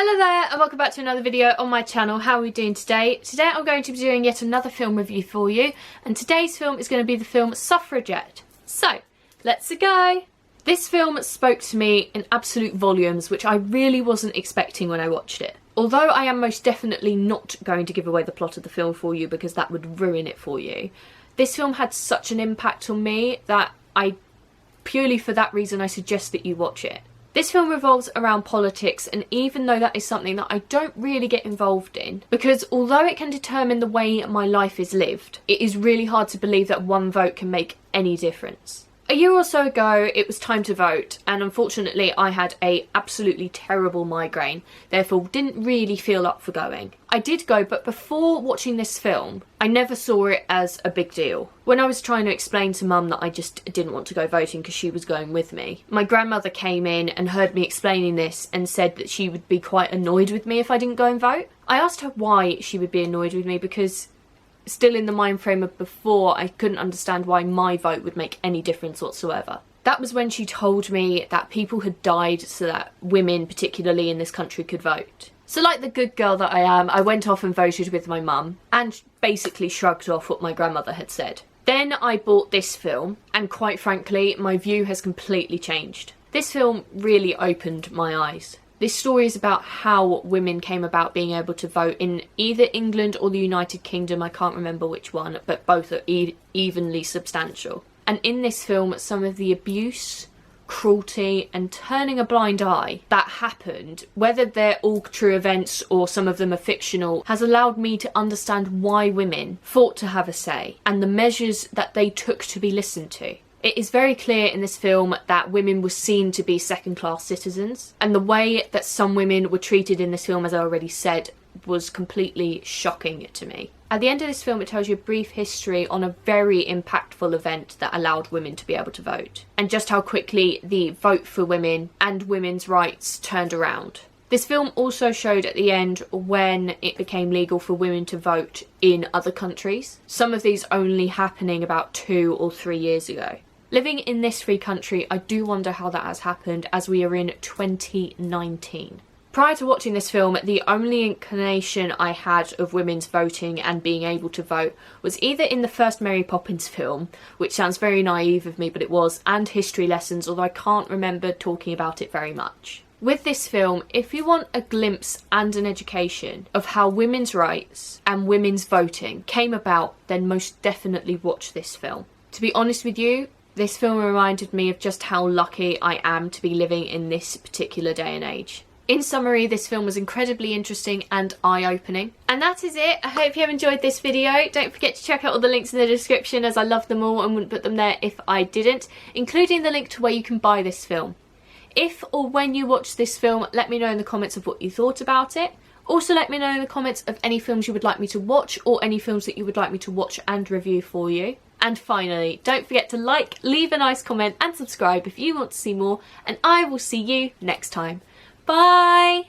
Hello there and welcome back to another video on my channel. How are we doing today? Today I'm going to be doing yet another film review for you, and today's film is going to be the film Suffragette. So, let's go! This film spoke to me in absolute volumes, which I really wasn't expecting when I watched it. Although I am most definitely not going to give away the plot of the film for you because that would ruin it for you, this film had such an impact on me that purely for that reason I suggest that you watch it. This film revolves around politics, and even though that is something that I don't really get involved in, because although it can determine the way my life is lived, it is really hard to believe that one vote can make any difference. A year or so ago, it was time to vote, and unfortunately I had a absolutely terrible migraine, therefore didn't really feel up for going. I did go, but before watching this film, I never saw it as a big deal. When I was trying to explain to Mum that I just didn't want to go voting because she was going with me, my grandmother came in and heard me explaining this and said that she would be quite annoyed with me if I didn't go and vote. I asked her why she would be annoyed with me because still in the mind frame of before, I couldn't understand why my vote would make any difference whatsoever. That was when she told me that people had died so that women, particularly in this country, could vote. So like the good girl that I am, I went off and voted with my mum and basically shrugged off what my grandmother had said. Then I bought this film, and quite frankly, my view has completely changed. This film really opened my eyes. This story is about how women came about being able to vote in either England or the United Kingdom. I can't remember which one, but both are evenly substantial. And in this film, some of the abuse, cruelty and turning a blind eye that happened, whether they're all true events or some of them are fictional, has allowed me to understand why women fought to have a say and the measures that they took to be listened to. It is very clear in this film that women were seen to be second-class citizens, and the way that some women were treated in this film, as I already said, was completely shocking to me. At the end of this film, it tells you a brief history on a very impactful event that allowed women to be able to vote, and just how quickly the vote for women and women's rights turned around. This film also showed at the end when it became legal for women to vote in other countries, some of these only happening about 2 or 3 years ago. Living in this free country, I do wonder how that has happened, as we are in 2019. Prior to watching this film, the only inclination I had of women's voting and being able to vote was either in the first Mary Poppins film, which sounds very naive of me, but it was, and history lessons, although I can't remember talking about it very much. With this film, if you want a glimpse and an education of how women's rights and women's voting came about, then most definitely watch this film. To be honest with you, this film reminded me of just how lucky I am to be living in this particular day and age. In summary, this film was incredibly interesting and eye-opening. And that is it. I hope you have enjoyed this video. Don't forget to check out all the links in the description, as I love them all and wouldn't put them there if I didn't, including the link to where you can buy this film. If or when you watch this film, let me know in the comments of what you thought about it. Also let me know in the comments of any films you would like me to watch, or any films that you would like me to watch and review for you. And finally, don't forget to like, leave a nice comment and subscribe if you want to see more, and I will see you next time. Bye!